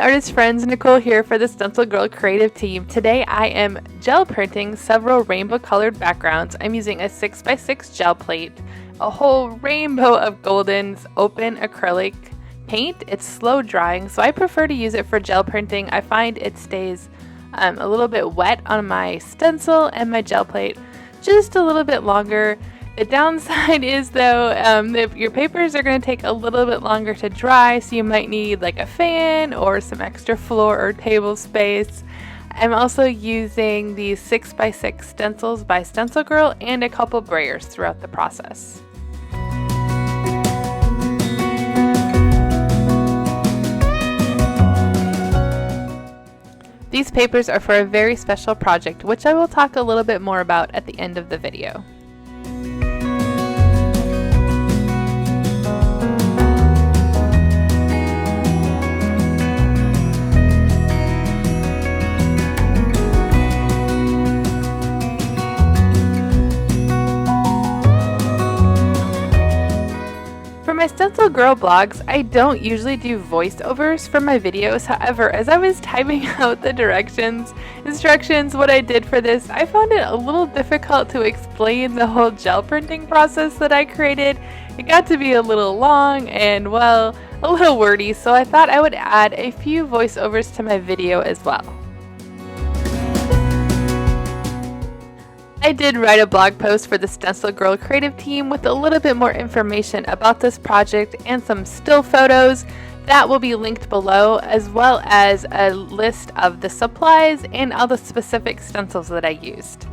artist friends, Nicole here for the StencilGirl Creative Team. Today I am gel printing several rainbow colored backgrounds. I'm using a 6x6 gel plate, a whole rainbow of Golden's open acrylic paint. It's slow drying, so I prefer to use it for gel printing. I find it stays a little bit wet on my stencil and my gel plate just a little bit longer. The downside is though, if your papers are going to take a little bit longer to dry, so you might need like a fan or some extra floor or table space. I'm also using these 6x6 stencils by StencilGirl and a couple brayers throughout the process. These papers are for a very special project, which I will talk a little bit more about at the end of the video. For my StencilGirl blogs, I don't usually do voiceovers for my videos. However, as I was typing out the instructions, what I did for this, I found it a little difficult to explain the whole gel printing process that I created. It got to be a little long and, well, a little wordy, so I thought I would add a few voiceovers to my video as well. I did write a blog post for the StencilGirl Creative Team with a little bit more information about this project and some still photos that will be linked below, as well as a list of the supplies and all the specific stencils that I used.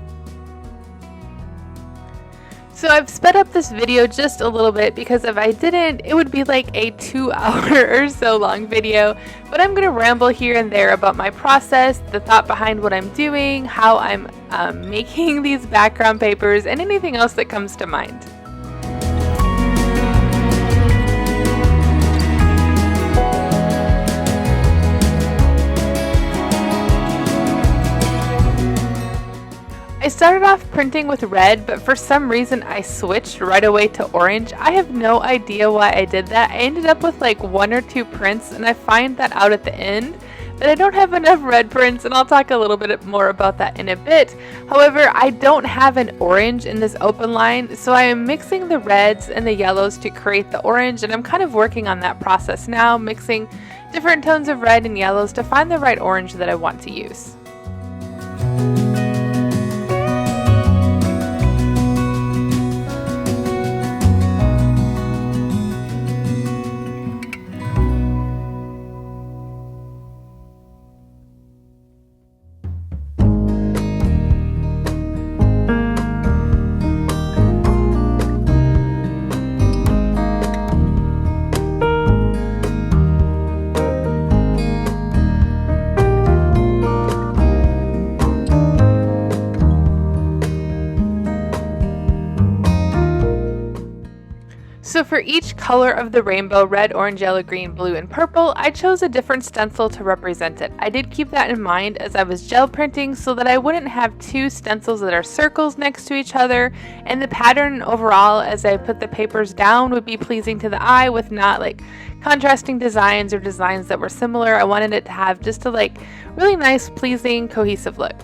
So I've sped up this video just a little bit because if I didn't, it would be like a 2-hour or so long video. But I'm going to ramble here and there about my process, the thought behind what I'm doing, how I'm making these background papers, and anything else that comes to mind. I started off printing with red, but for some reason I switched right away to orange. I have no idea why I did that. I ended up with like 1 or 2 prints, and I find that out at the end that I don't have enough red prints, and I'll talk a little bit more about that in a bit. However, I don't have an orange in this open line, so I am mixing the reds and the yellows to create the orange, and I'm kind of working on that process now, mixing different tones of red and yellows to find the right orange that I want to use. So for each color of the rainbow, red, orange, yellow, green, blue, and purple, I chose a different stencil to represent it. I did keep that in mind as I was gel printing so that I wouldn't have 2 stencils that are circles next to each other, and the pattern overall as I put the papers down would be pleasing to the eye with not like contrasting designs or designs that were similar. I wanted it to have just a like really nice, pleasing, cohesive look.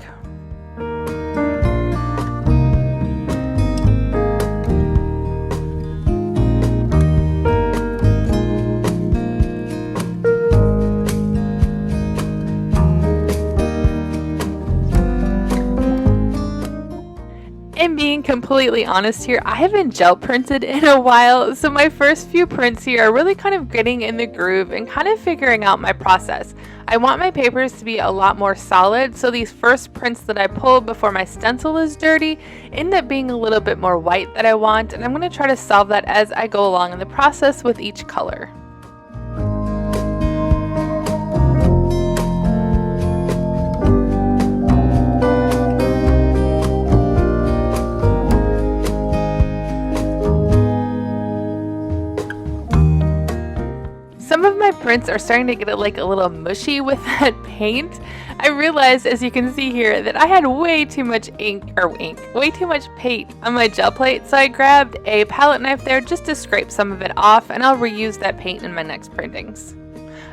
And being completely honest here, I haven't gel printed in a while, so my first few prints here are really kind of getting in the groove and kind of figuring out my process. I want my papers to be a lot more solid, so these first prints that I pulled before my stencil is dirty end up being a little bit more white that I want, and I'm going to try to solve that as I go along in the process with each color. Some of my prints are starting to get like a little mushy with that paint. I realized, as you can see here, that I had way too much way too much paint on my gel plate, so I grabbed a palette knife there just to scrape some of it off, and I'll reuse that paint in my next printings.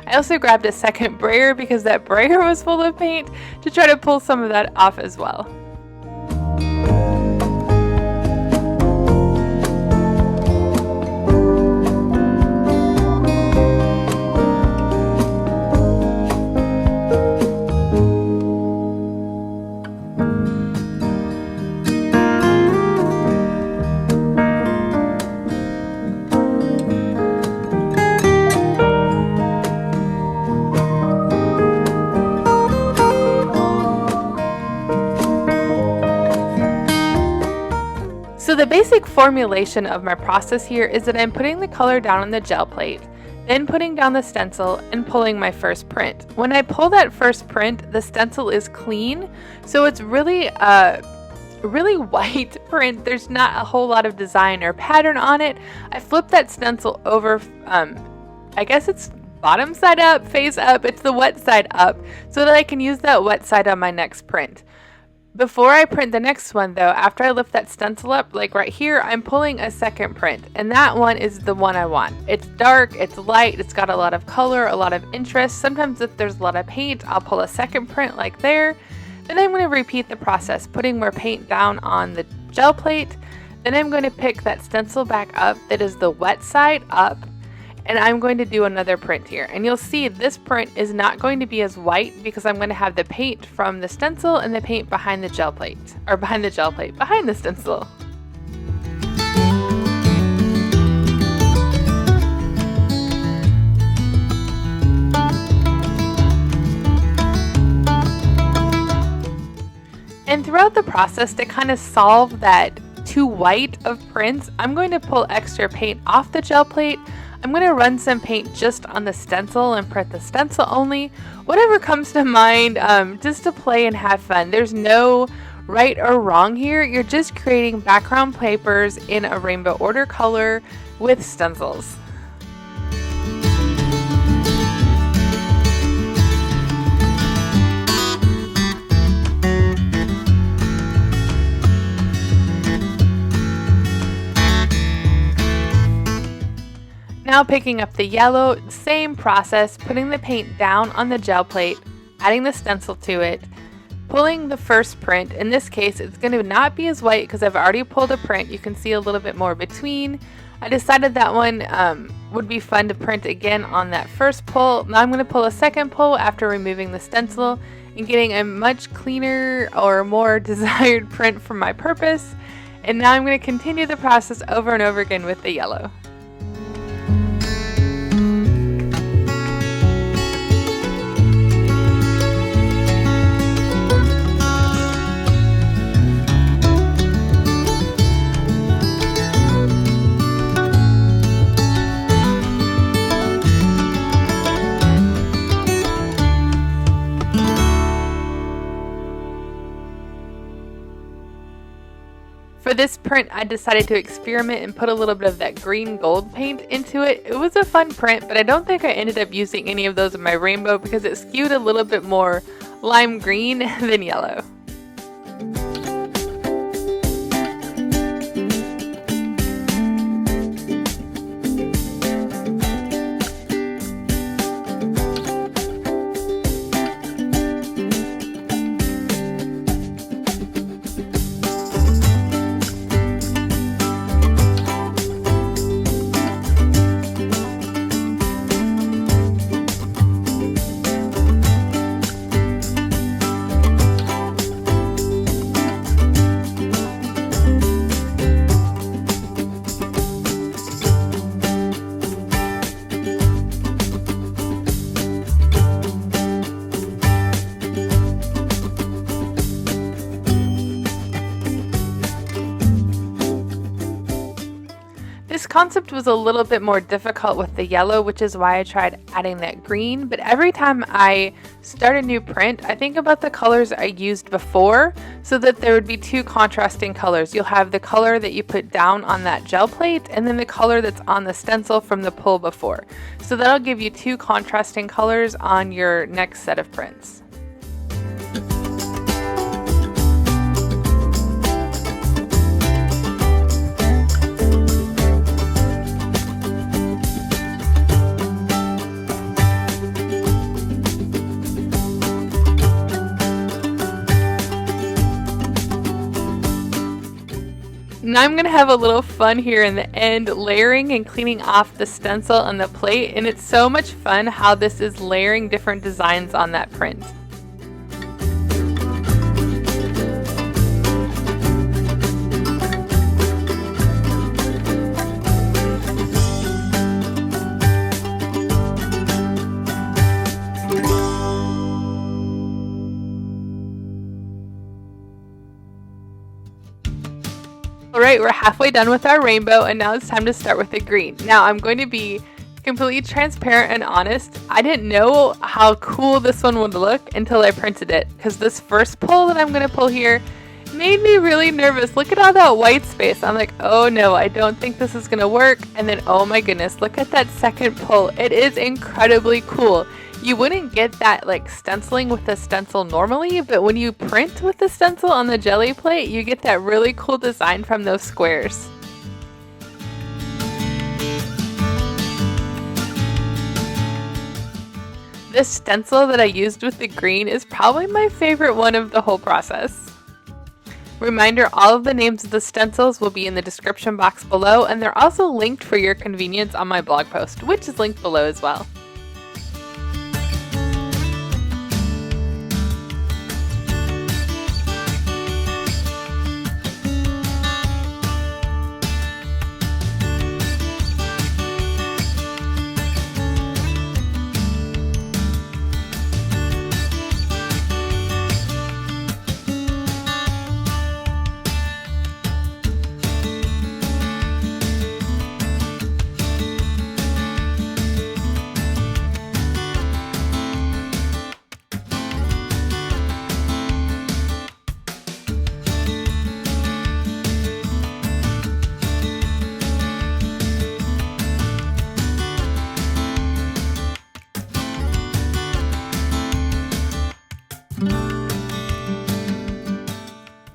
I also grabbed a second brayer because that brayer was full of paint to try to pull some of that off as well. So the basic formulation of my process here is that I'm putting the color down on the gel plate, then putting down the stencil and pulling my first print. When I pull that first print, the stencil is clean, so it's really really white print. There's not a whole lot of design or pattern on it. I flip that stencil over, I guess it's bottom side up, face up, it's the wet side up, so that I can use that wet side on my next print. Before I print the next one though, after I lift that stencil up, like right here, I'm pulling a second print, and that one is the one I want. It's dark, it's light, it's got a lot of color, a lot of interest. Sometimes if there's a lot of paint, I'll pull a second print like there. Then I'm going to repeat the process, putting more paint down on the gel plate. Then I'm going to pick that stencil back up that is the wet side up, and I'm going to do another print here. And you'll see this print is not going to be as white because I'm going to have the paint from the stencil and the paint behind the gel plate, or behind the gel plate, behind the stencil. And throughout the process, to kind of solve that too white of prints, I'm going to pull extra paint off the gel plate. I'm going to run some paint just on the stencil and print the stencil only. Whatever comes to mind, just to play and have fun. There's no right or wrong here. You're just creating background papers in a rainbow order color with stencils. Now picking up the yellow, same process, putting the paint down on the gel plate, adding the stencil to it, pulling the first print. In this case, it's going to not be as white because I've already pulled a print. You can see a little bit more between. I decided that one would be fun to print again on that first pull. Now I'm going to pull a second pull after removing the stencil and getting a much cleaner or more desired print for my purpose. And now I'm going to continue the process over and over again with the yellow. For this print, I decided to experiment and put a little bit of that green gold paint into it. It was a fun print, but I don't think I ended up using any of those in my rainbow because it skewed a little bit more lime green than yellow. This concept was a little bit more difficult with the yellow, which is why I tried adding that green, but every time I start a new print, I think about the colors I used before so that there would be two contrasting colors. You'll have the color that you put down on that gel plate and then the color that's on the stencil from the pull before. So that'll give you two contrasting colors on your next set of prints. Now I'm going to have a little fun here in the end, layering and cleaning off the stencil on the plate, and it's so much fun how this is layering different designs on that print. Alright, we're halfway done with our rainbow, and now it's time to start with the green. Now I'm going to be completely transparent and honest. I didn't know how cool this one would look until I printed it, because this first pull that I'm going to pull here made me really nervous. Look at all that white space. I'm like, oh no, I don't think this is going to work. And then, oh my goodness, look at that second pull. It is incredibly cool. You wouldn't get that like stenciling with a stencil normally, but when you print with the stencil on the jelly plate, you get that really cool design from those squares. This stencil that I used with the green is probably my favorite one of the whole process. Reminder, all of the names of the stencils will be in the description box below, and they're also linked for your convenience on my blog post, which is linked below as well.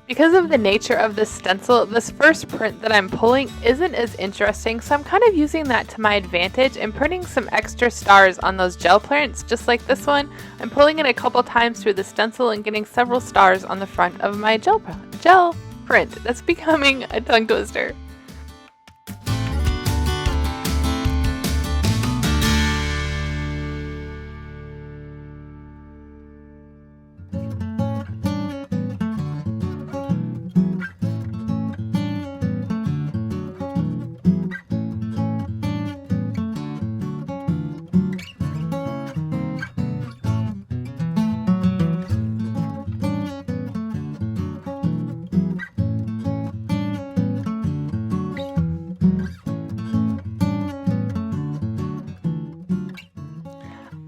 Because of the nature of this stencil, this first print that I'm pulling isn't as interesting, so I'm kind of using that to my advantage and printing some extra stars on those gel prints, just like this one. I'm pulling it a couple times through the stencil and getting several stars on the front of my gel print. That's becoming a tongue twister.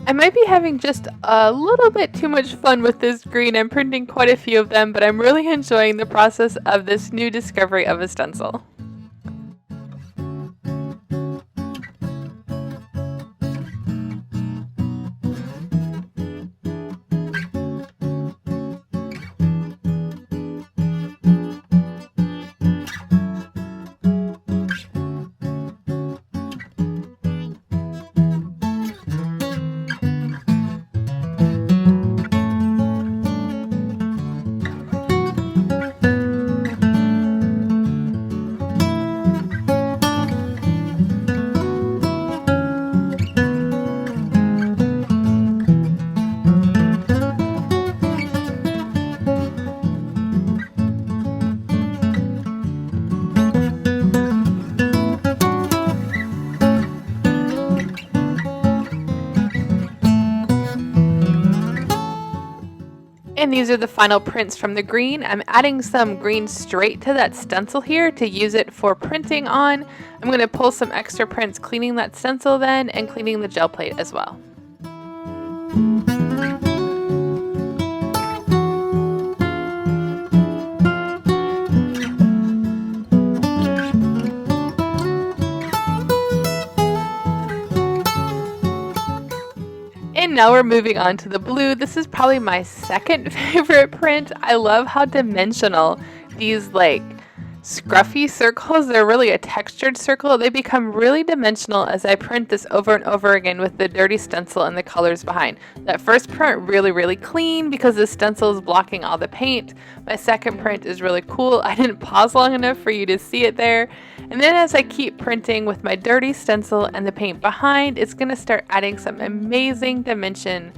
I might be having just a little bit too much fun with this green. I'm printing quite a few of them, but I'm really enjoying the process of this new discovery of a stencil. And these are the final prints from the green. I'm adding some green straight to that stencil here to use it for printing on. I'm going to pull some extra prints cleaning that stencil then and cleaning the gel plate as well. And now we're moving on to the blue. This is probably my second favorite print. I love how dimensional these like scruffy circles. They're really a textured circle. They become really dimensional as I print this over and over again with the dirty stencil and the colors behind. That first print really clean because the stencil is blocking all the paint. My second print is really cool. I didn't pause long enough for you to see it there. And then as I keep printing with my dirty stencil and the paint behind, it's going to start adding some amazing dimension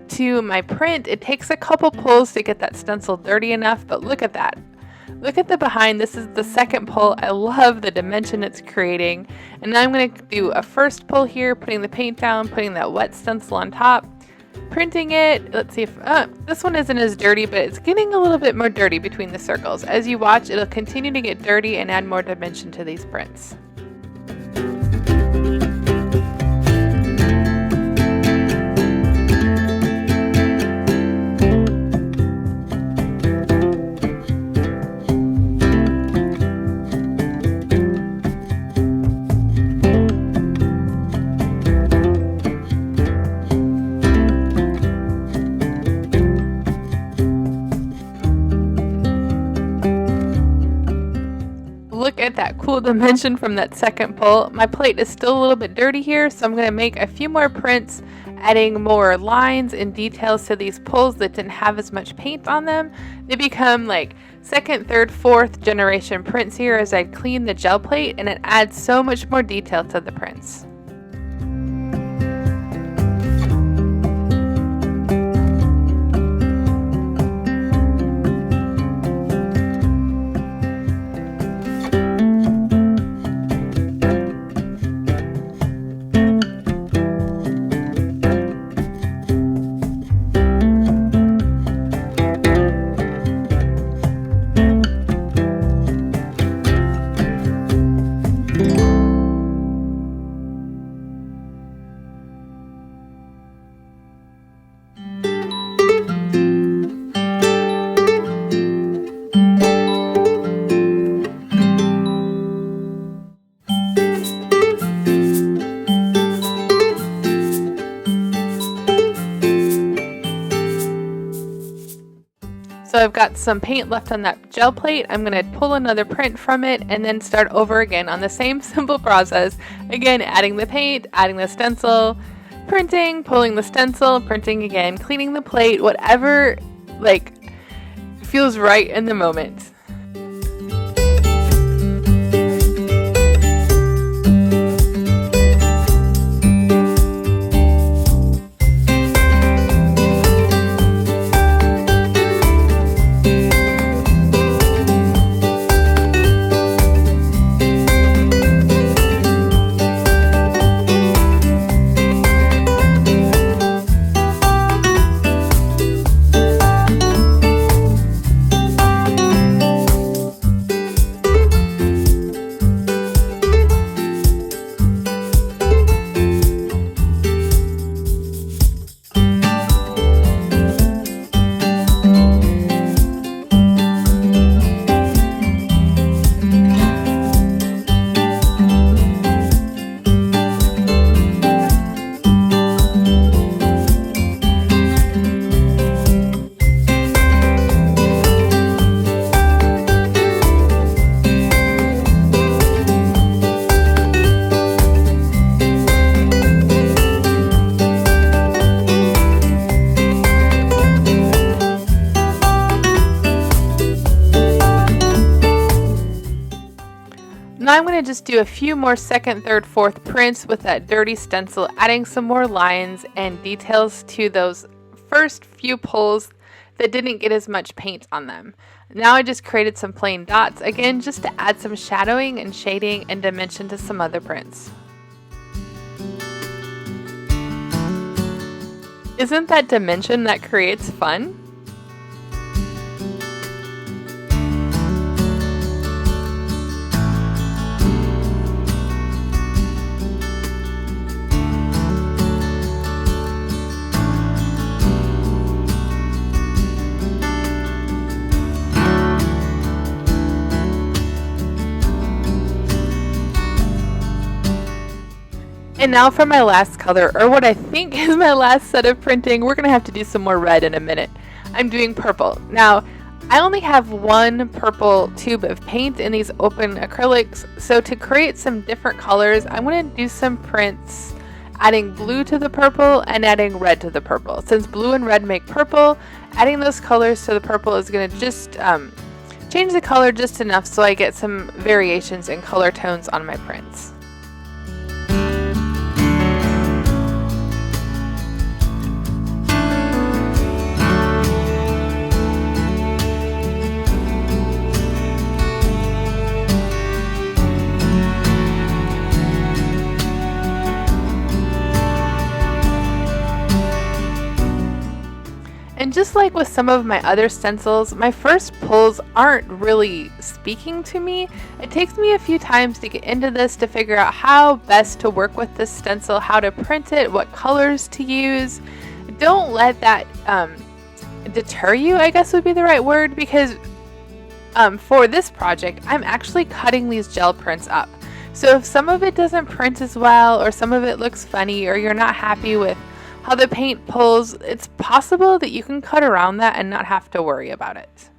to my print. It takes a couple pulls to get that stencil dirty enough, but look at that. Look at the behind. This is the second pull. I love the dimension it's creating. And now I'm going to do a first pull here, putting the paint down, putting that wet stencil on top, printing it. Let's see if this one isn't as dirty, but it's getting a little bit more dirty between the circles. As you watch, it'll continue to get dirty and add more dimension to these prints. Look at that cool dimension from that second pull. My plate is still a little bit dirty here, so I'm going to make a few more prints, adding more lines and details to these pulls that didn't have as much paint on them. They become like second, third, fourth generation prints here as I clean the gel plate, and it adds so much more detail to the prints. So I've got some paint left on that gel plate. I'm going to pull another print from it and then start over again on the same simple process. Again, adding the paint, adding the stencil, printing, pulling the stencil, printing again, cleaning the plate, whatever like feels right in the moment. Now I'm going to just do a few more second, third, fourth prints with that dirty stencil, adding some more lines and details to those first few pulls that didn't get as much paint on them. Now I just created some plain dots, again just to add some shadowing and shading and dimension to some other prints. Isn't that dimension that creates fun? And now for my last color, or what I think is my last set of printing. We're going to have to do some more red in a minute. I'm doing purple. Now, I only have one purple tube of paint in these open acrylics, so to create some different colors, I'm going to do some prints adding blue to the purple and adding red to the purple. Since blue and red make purple, adding those colors to the purple is going to just change the color just enough so I get some variations in color tones on my prints. And just like with some of my other stencils, my first pulls aren't really speaking to me. It takes me a few times to get into this to figure out how best to work with this stencil, how to print it, what colors to use. Don't let that deter you, I guess would be the right word, because for this project, I'm actually cutting these gel prints up. So if some of it doesn't print as well, or some of it looks funny, or you're not happy with how the paint pulls, it's possible that you can cut around that and not have to worry about it.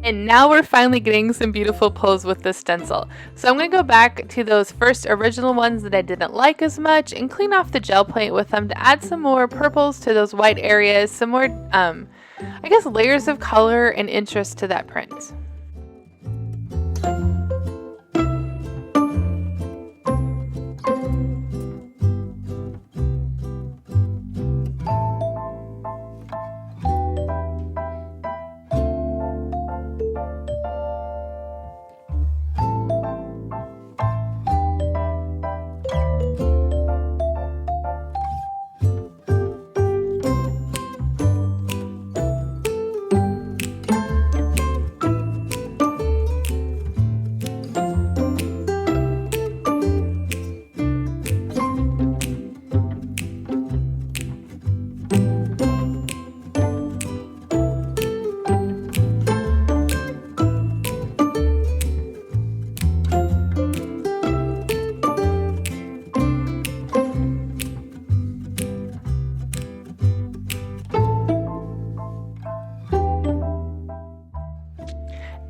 And now we're finally getting some beautiful pulls with this stencil. So I'm going to go back to those first original ones that I didn't like as much and clean off the gel paint with them to add some more purples to those white areas, some more I guess layers of color and interest to that print.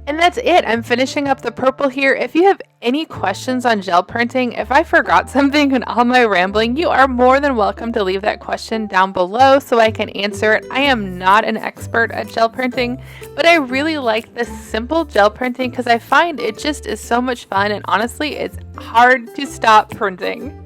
And that's it. I'm finishing up the purple here. If you have any questions on gel printing, if I forgot something in all my rambling, you are more than welcome to leave that question down below so I can answer it. I am not an expert at gel printing, but I really like this simple gel printing because I find it just is so much fun, and honestly, it's hard to stop printing.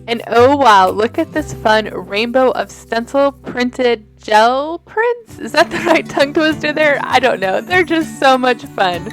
And oh wow, look at this fun rainbow of stencil printed gel prints. Is that the right tongue twister there? I don't know. They're just so much fun.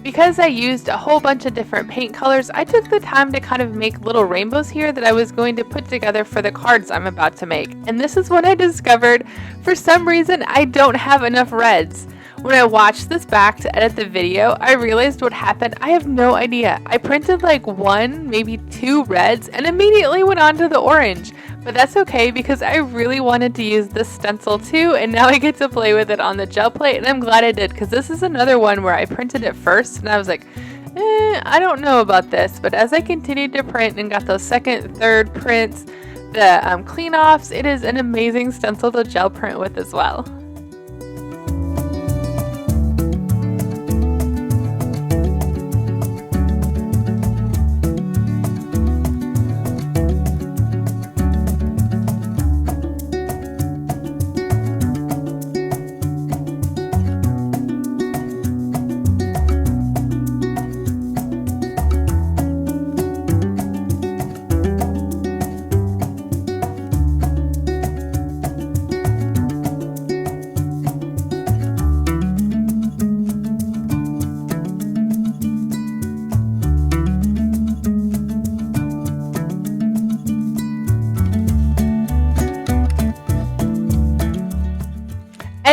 Because I used a whole bunch of different paint colors, I took the time to kind of make little rainbows here that I was going to put together for the cards I'm about to make. And this is when I discovered, for some reason, I don't have enough reds. When I watched this back to edit the video, I realized what happened. I have no idea. I printed like 1, maybe 2 reds and immediately went on to the orange. But that's okay because I really wanted to use this stencil too, and now I get to play with it on the gel plate, and I'm glad I did because this is another one where I printed it first and I was like, I don't know about this. But as I continued to print and got those second, third prints, the clean offs, it is an amazing stencil to gel print with as well.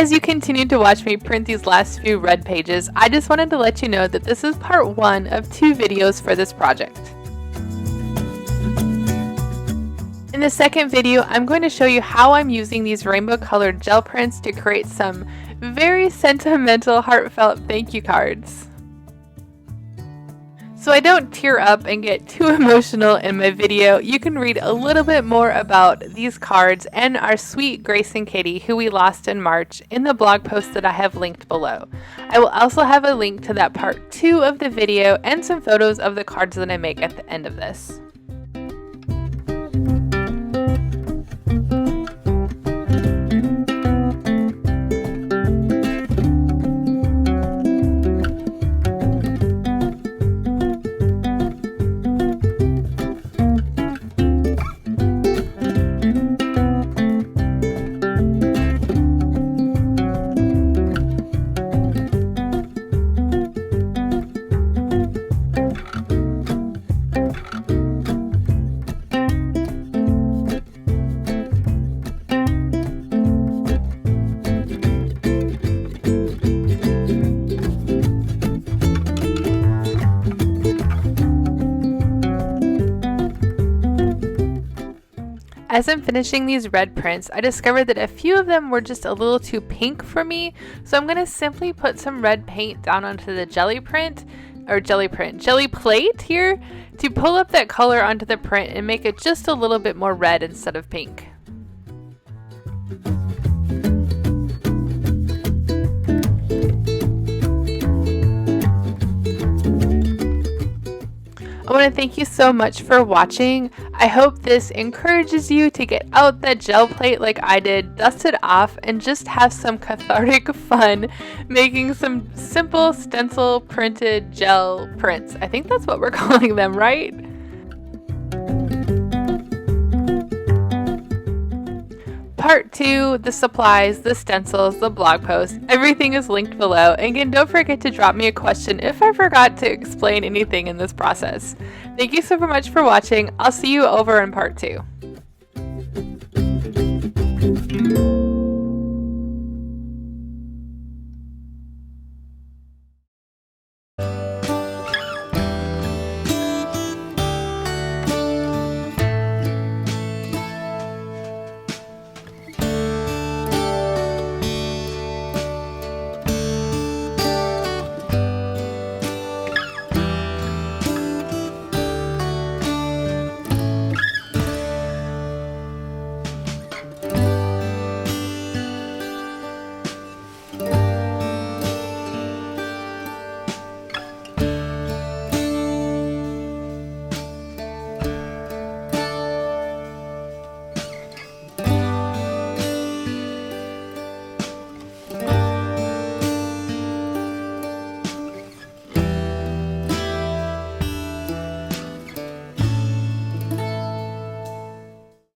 As you continue to watch me print these last few red pages, I just wanted to let you know that this is part 1 of 2 videos for this project. In the second video, I'm going to show you how I'm using these rainbow colored gel prints to create some very sentimental, heartfelt thank you cards. So I don't tear up and get too emotional in my video, you can read a little bit more about these cards and our sweet Grayson kitty who we lost in March in the blog post that I have linked below. I will also have a link to that part 2 of the video and some photos of the cards that I make at the end of this. As I'm finishing these red prints, I discovered that a few of them were just a little too pink for me, so I'm going to simply put some red paint down onto the jelly plate here to pull up that color onto the print and make it just a little bit more red instead of pink. I want to thank you so much for watching. I hope this encourages you to get out that gel plate like I did, dust it off, and just have some cathartic fun making some simple stencil printed gel prints. I think that's what we're calling them, right? Part 2, the supplies, the stencils, the blog post, everything is linked below. And again, don't forget to drop me a question if I forgot to explain anything in this process. Thank you so much for watching. I'll see you over in part 2.